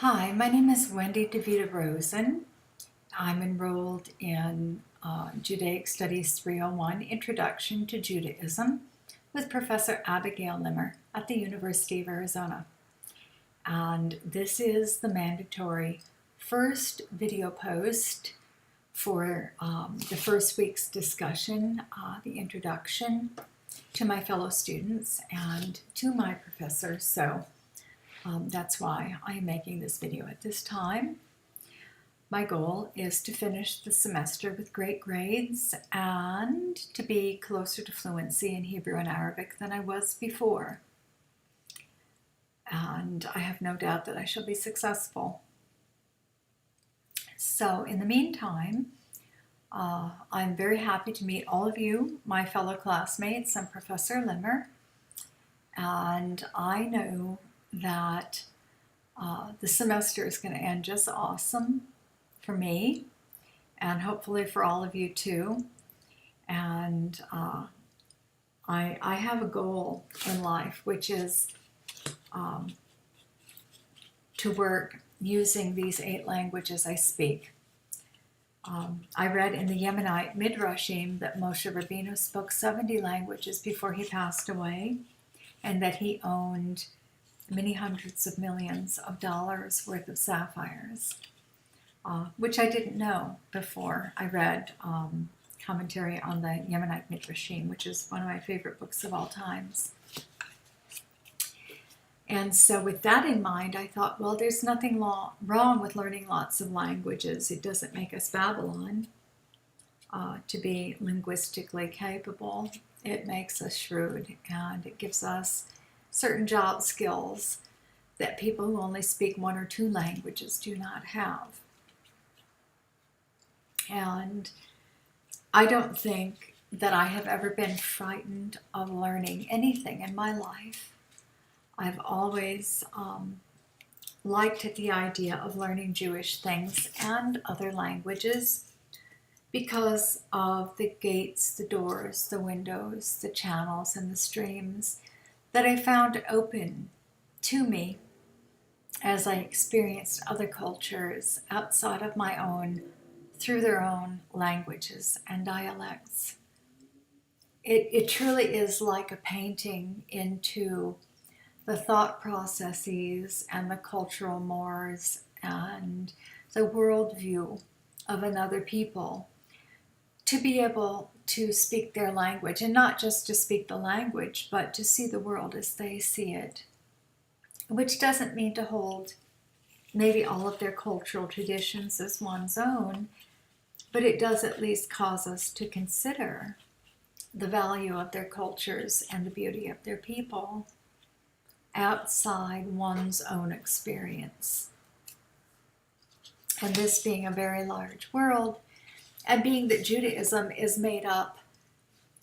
Hi, my name is Wendy DeVita Rosen. I'm enrolled in Judaic Studies 301, Introduction to Judaism, with Professor Abigail Limmer at the University of Arizona. And this is the mandatory first video post for the first week's discussion, the introduction to my fellow students and to my professor. So that's why I am making this video at this time. My goal is to finish the semester with great grades and to be closer to fluency in Hebrew and Arabic than I was before. And I have no doubt that I shall be successful. So in the meantime, I'm very happy to meet all of you, my fellow classmates, and Professor Limmer. And I know that the semester is going to end just awesome for me and hopefully for all of you too. And I have a goal in life, which is to work using these 8 languages I speak. I read in the Yemenite Midrashim that Moshe Rabbeinu spoke 70 languages before he passed away, and that he owned many hundreds of millions of dollars worth of sapphires, which I didn't know before I read commentary on the Yemenite Midrashim, which is one of my favorite books of all times. And so with that in mind, I thought, well, there's nothing wrong with learning lots of languages. It doesn't make us Babylon to be linguistically capable. It makes us shrewd, and it gives us certain job skills that people who only speak 1 or 2 languages do not have. And I don't think that I have ever been frightened of learning anything in my life. I've always liked the idea of learning Jewish things and other languages because of the gates, the doors, the windows, the channels, and the streams that I found open to me as I experienced other cultures outside of my own through their own languages and dialects. It truly is like a painting into the thought processes and the cultural mores and the worldview of another people, to be able to speak their language, and not just to speak the language, but to see the world as they see it, which doesn't mean to hold maybe all of their cultural traditions as one's own, but it does at least cause us to consider the value of their cultures and the beauty of their people outside one's own experience. And this being a very large world, and being that Judaism is made up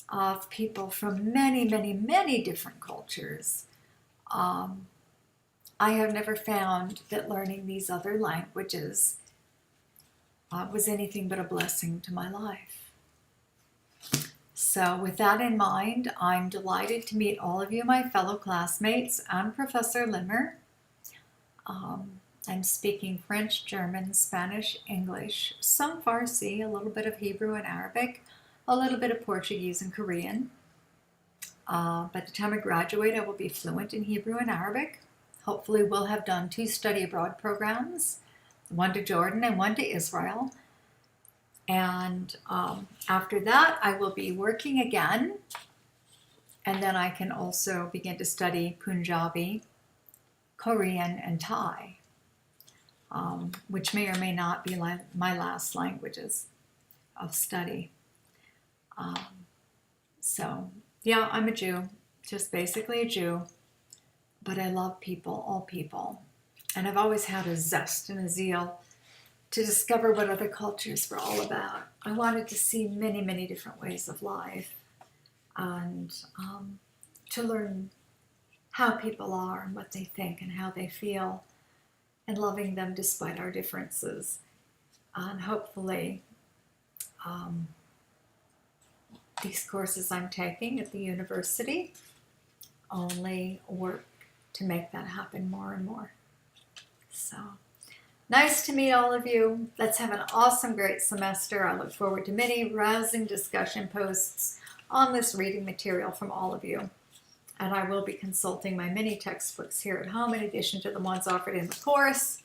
of people from many, many, many different cultures, I have never found that learning these other languages was anything but a blessing to my life. So with that in mind, I'm delighted to meet all of you, my fellow classmates. I'm Professor Limmer. I'm speaking French, German, Spanish, English, some Farsi, a little bit of Hebrew and Arabic, a little bit of Portuguese and Korean. By the time I graduate, I will be fluent in Hebrew and Arabic. Hopefully we'll have done 2 study abroad programs, one to Jordan and one to Israel. And after that, I will be working again. And then I can also begin to study Punjabi, Korean, and Thai, which may or may not be my last languages of study. So, yeah, I'm a Jew, just basically a Jew, but I love people, all people. And I've always had a zest and a zeal to discover what other cultures were all about. I wanted to see many, many different ways of life, and to learn how people are and what they think and how they feel, and loving them despite our differences. And hopefully these courses I'm taking at the university only work to make that happen more and more. So Nice to meet all of you. Let's have an awesome, great semester. I look forward to many rousing discussion posts on this reading material from all of you. And I will be consulting my mini textbooks here at home in addition to the ones offered in the course,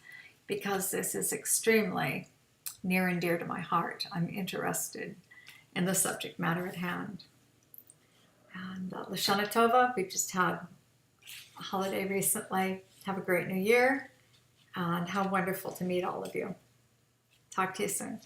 because this is extremely near and dear to my heart. I'm interested in the subject matter at hand. And Lashana Tovah, we just had a holiday recently. Have a great new year, and how wonderful to meet all of you. Talk to you soon.